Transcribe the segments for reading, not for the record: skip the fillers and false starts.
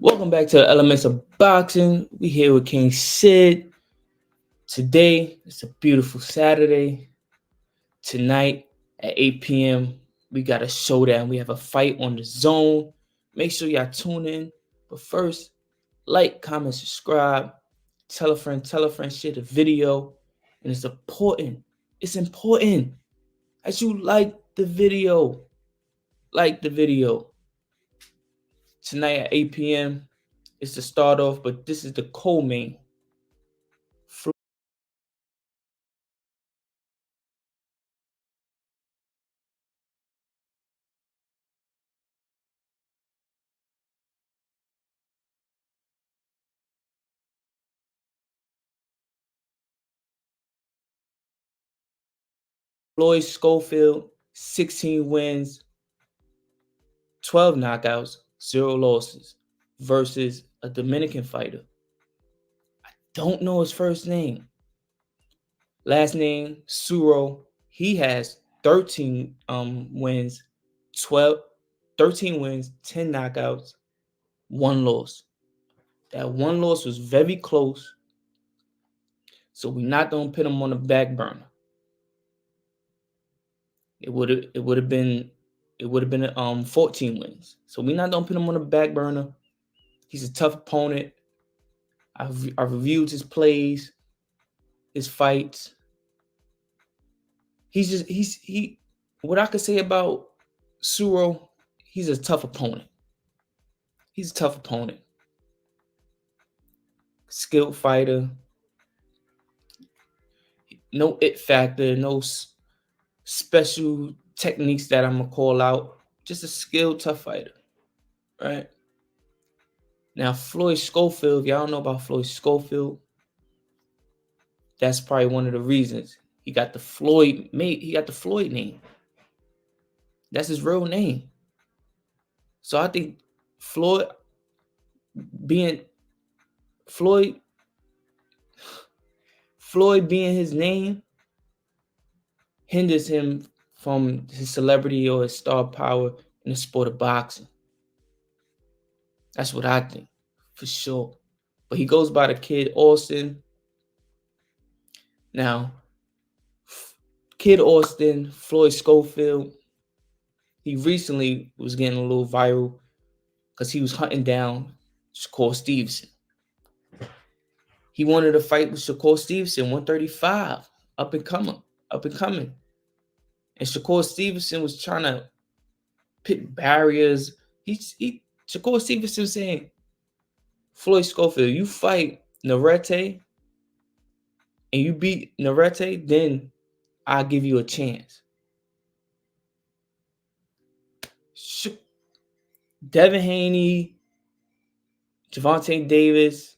Welcome back to the Elements of Boxing. We here with King Sid. Today, it's a beautiful Saturday. Tonight at 8 p.m., we got a showdown. We have a fight on the zone. Make sure y'all tune in. But first, like, comment, subscribe. Tell a friend, share the video. And it's important. It's important that you like the video. Like the video. Tonight at 8 p.m., it's the start off, but this is the co-main. Floyd Schofield, 16 wins, 12 knockouts, 0 losses, versus a Dominican fighter. I don't know his first name. Last name, Suro. He has 13 wins, 13 wins, 10 knockouts, 1 loss. That 1 loss was very close, so we're not going to put him on the back burner. It would have been 14 wins. So we're not gonna put him on the back burner. He's a tough opponent. I've reviewed his plays, his fights. What I could say about Suro, he's a tough opponent. He's a tough opponent. Skilled fighter. No it factor, no special techniques that I'm gonna call out. Just a skilled, tough fighter, right? Now, Floyd Schofield, if y'all don't know about Floyd Schofield, that's probably one of the reasons he got the Floyd name. That's his real name. So I think Floyd being his name hinders him from his celebrity or his star power in the sport of boxing. That's what I think, for sure. But he goes by the Kid Austin. Now, Kid Austin, Floyd Schofield, he recently was getting a little viral because he was hunting down Shakur Stevenson. He wanted to fight with Shakur Stevenson, 135, up and coming. And Shakur Stevenson was trying to put barriers. Shakur Stevenson was saying, Floyd Schofield, you fight Narete and you beat Narete, then I'll give you a chance. Devin Haney, Gervonta Davis,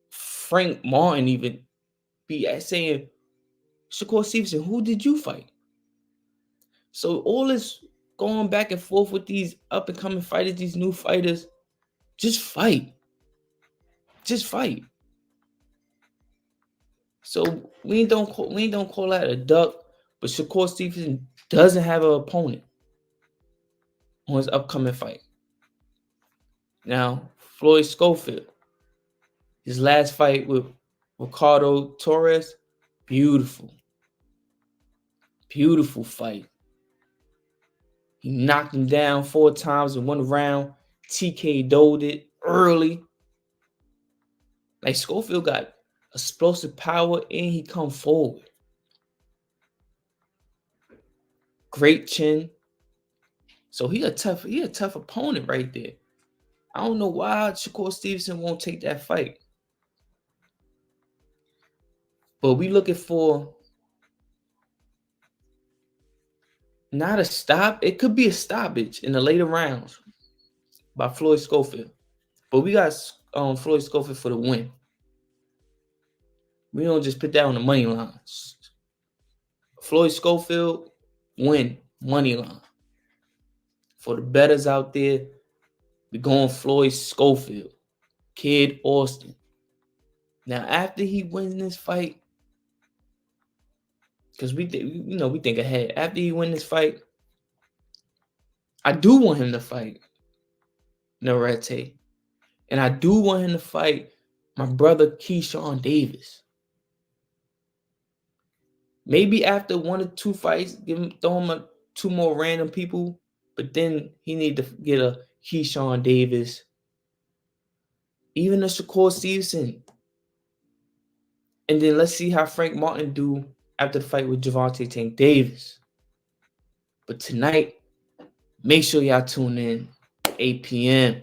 Frank Martin even be saying, Shakur Stevenson, who did you fight? So all this going back and forth with these up-and-coming fighters, these new fighters, just fight. Just fight. So we don't call that a duck, but Shakur Stevenson doesn't have an opponent on his upcoming fight. Now, Floyd Schofield, his last fight with Ricardo Torres, beautiful fight. He knocked him down 4 times in 1 round, TKO'd it early. Like, Schofield got explosive power and he come forward. Great chin. So he a tough opponent right there. I don't know why Shakur Stevenson won't take that fight. But we looking for not a stop. It could be a stoppage in the later rounds by Floyd Schofield. But we got Floyd Schofield for the win. We don't just put that on the money line. Floyd Schofield, win, money line. For the bettors out there, we're going Floyd Schofield, Kid Austin. Now, after he wins this fight, because we think ahead. After he wins this fight, I do want him to fight Narete. And I do want him to fight my brother Keyshawn Davis. Maybe after 1 or 2 fights, throw him 2 more random people. But then he need to get a Keyshawn Davis, even a Shakur Stevenson. And then let's see how Frank Martin do after the fight with Gervonta Tank Davis. But tonight, make sure y'all tune in 8 p.m.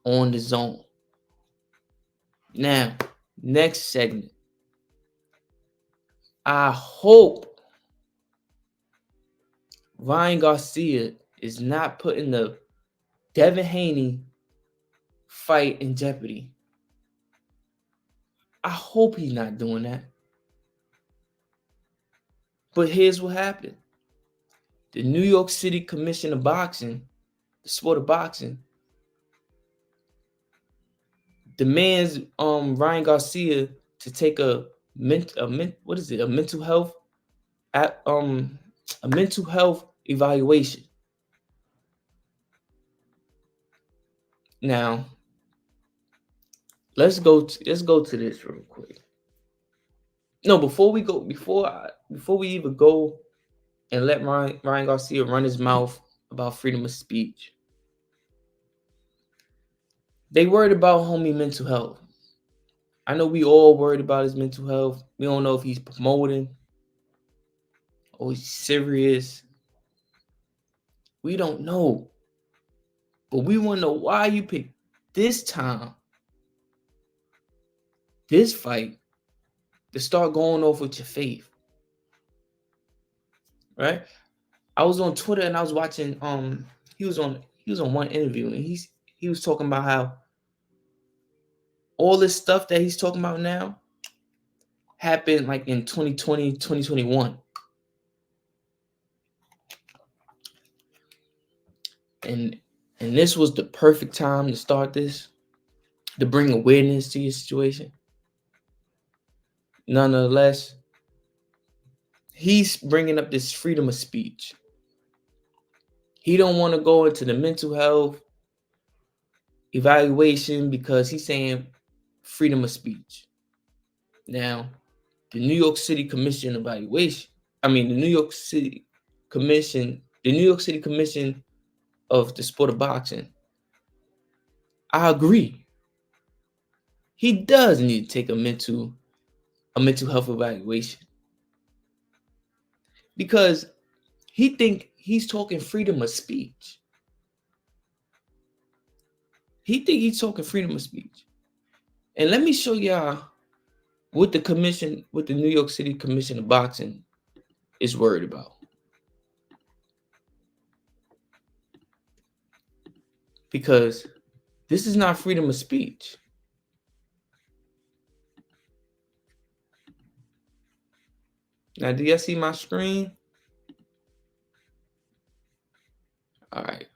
on the Zone. Now, next segment. I hope Ryan Garcia is not putting the Devin Haney fight in jeopardy. I hope he's not doing that. But here's what happened. The New York City Commission of Boxing, the sport of boxing, demands Ryan Garcia to take a mental health evaluation. Now, let's go to this real quick. No, before we even go and let Ryan Garcia run his mouth about freedom of speech, they worried about homie mental health. I know we all worried about his mental health. We don't know if he's promoting or he's serious. We don't know. But we want to know why you picked this time, this fight, to start going off with your faith. Right? I was on Twitter and I was watching he was on one interview and he was talking about how all this stuff that he's talking about now happened like in 2020, 2021. And this was the perfect time to start this, to bring awareness to your situation. Nonetheless, he's bringing up this freedom of speech. He don't want to go into the mental health evaluation because he's saying freedom of speech. Now, the New York City Commission of the sport of boxing, I agree. He does need to take a mental health evaluation because he think he's talking freedom of speech. He think he's talking freedom of speech. And let me show y'all what the New York City Commission of Boxing is worried about. Because this is not freedom of speech. Now, do y'all see my screen? All right.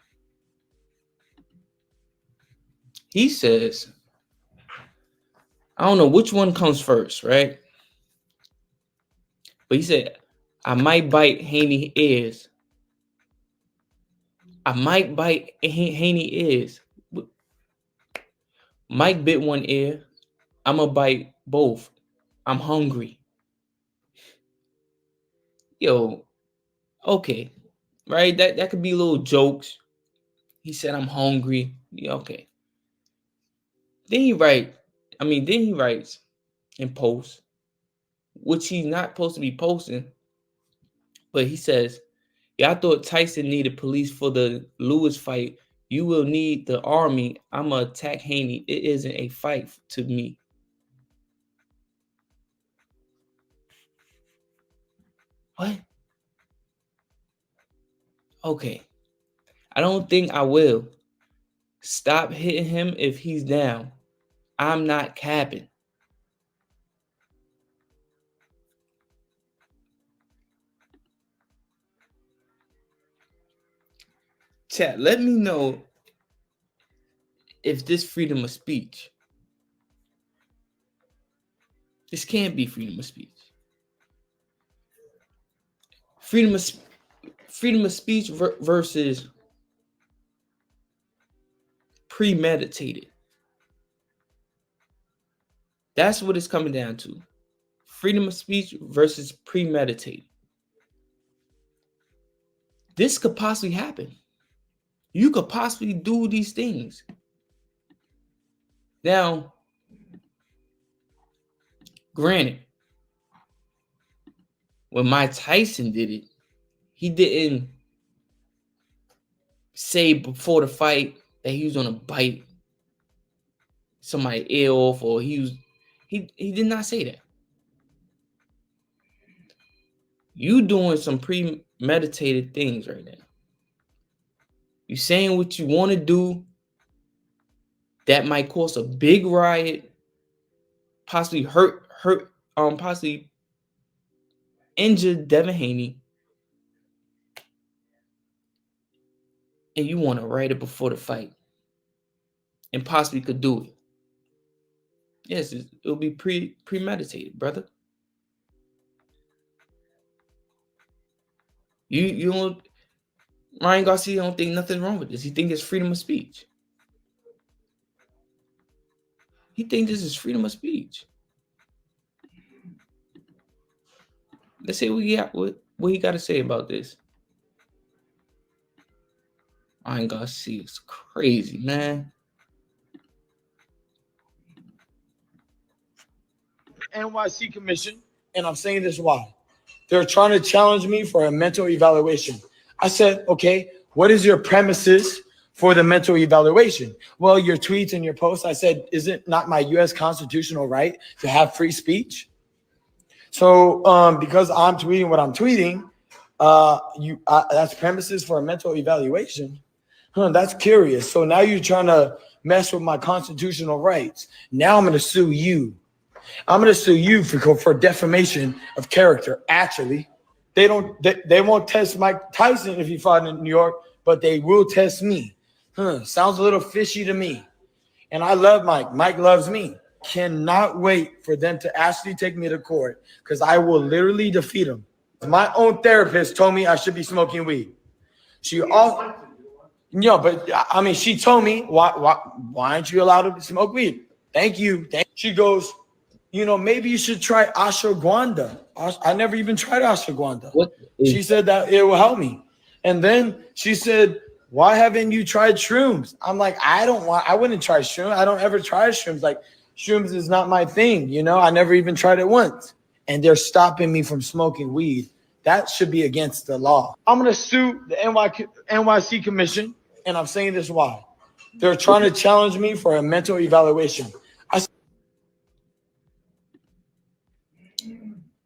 He says, I don't know which one comes first, right? But he said, I might bite Haney ears. I might bite Haney ears. Mike bit one ear. I'm going to bite both. I'm hungry. Yo, okay. Right? That could be little jokes. He said, I'm hungry. Yeah, okay. Then he writes in posts, which he's not supposed to be posting. But he says, yeah, I thought Tyson needed police for the Lewis fight. You will need the army. I'm going to attack Haney. It isn't a fight to me. What? Okay. I don't think I will. Stop hitting him if he's down. I'm not capping. Chat, let me know if this freedom of speech. This can't be freedom of speech. Freedom of speech versus premeditated. That's what it's coming down to. Freedom of speech versus premeditated. This could possibly happen. You could possibly do these things. Now, granted, when Mike Tyson did it, he didn't say before the fight that he was gonna bite somebody's ear off, or he did not say that. You doing some premeditated things right now. You saying what you want to do that might cause a big riot, possibly possibly injure Devin Haney, and you want to write it before the fight, and possibly could do it. Yes, it'll be premeditated, brother. You don't. Ryan Garcia don't think nothing wrong with this. He think it's freedom of speech. He think this is freedom of speech. Let's see what he got to say about this. Ryan Garcia is crazy, man. NYC Commission, and I'm saying this why. They're trying to challenge me for a mental evaluation. I said, okay, what is your premises for the mental evaluation? Well, your tweets and your posts. I said, is it not my U.S. constitutional right to have free speech? So because I'm tweeting what I'm tweeting, that's premises for a mental evaluation. That's curious. So now you're trying to mess with my constitutional rights. Now I'm going to sue you. I'm going to sue you for defamation of character. Actually, they won't test Mike Tyson if he fought in New York, but they will test me. Sounds a little fishy to me. And I love Mike. Mike loves me. Cannot wait for them to actually take me to court because I will literally defeat them. My own therapist told me I should be smoking weed. She also, but I mean, she told me, why aren't you allowed to smoke weed? Thank you. She goes, maybe you should try ashwagandha. I never even tried ashwagandha. She said that it will help me. And then she said, why haven't you tried shrooms? I'm like, I wouldn't try shrooms. I don't ever try shrooms. Like, shrooms is not my thing. I never even tried it once. And they're stopping me from smoking weed. That should be against the law. I'm going to sue the NYC Commission. And I'm saying this why. They're trying to challenge me for a mental evaluation.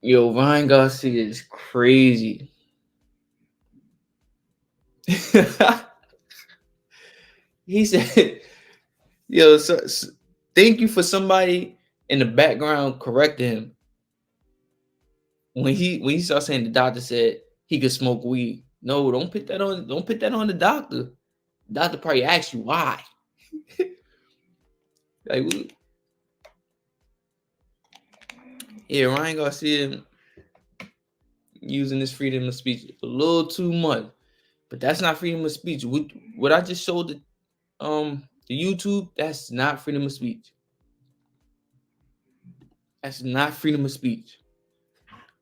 Yo, Ryan Garcia is crazy. He said, yo, so thank you for somebody in the background correcting him. When he started saying the doctor said he could smoke weed. No, don't put that on the doctor. The doctor probably asked you why. Like, yeah, Ryan Garcia using this freedom of speech a little too much, but that's not freedom of speech. What I just showed the YouTube, that's not freedom of speech. That's not freedom of speech.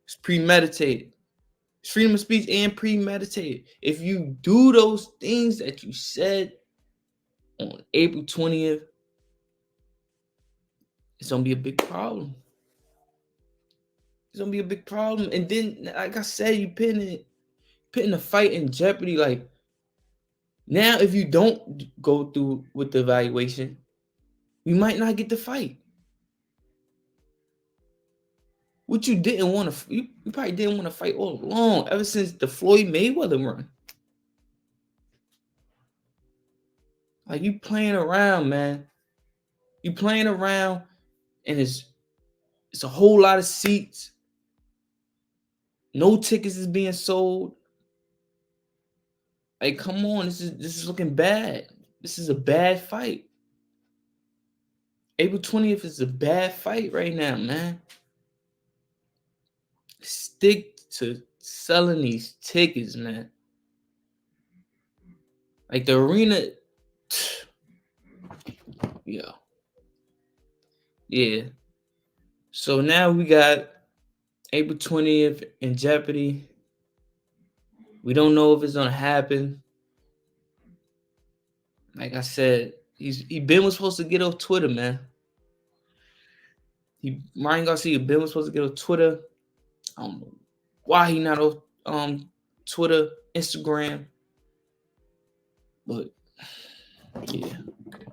It's premeditated. It's freedom of speech and premeditated. If you do those things that you said on April 20th, it's gonna be a big problem. It's gonna be a big problem. And then, like I said, you putting the fight in jeopardy. Like, now, if you don't go through with the evaluation, you might not get the fight. What you didn't want to, you probably didn't want to fight all along, ever since the Floyd Mayweather run. Like, you playing around, man. You playing around, and it's a whole lot of seats. No tickets is being sold. Like, come on, this is looking bad. This is a bad fight. April 20th is a bad fight right now, man. Stick to selling these tickets, man. Like, the arena, Yeah. Yeah. So now we got April 20th in Jeopardy. We don't know if it's gonna happen. Like I said, Ben was supposed to get off Twitter, man. Ryan Garcia, Ben was supposed to get off Twitter. I don't know why he not off Twitter, Instagram. But yeah.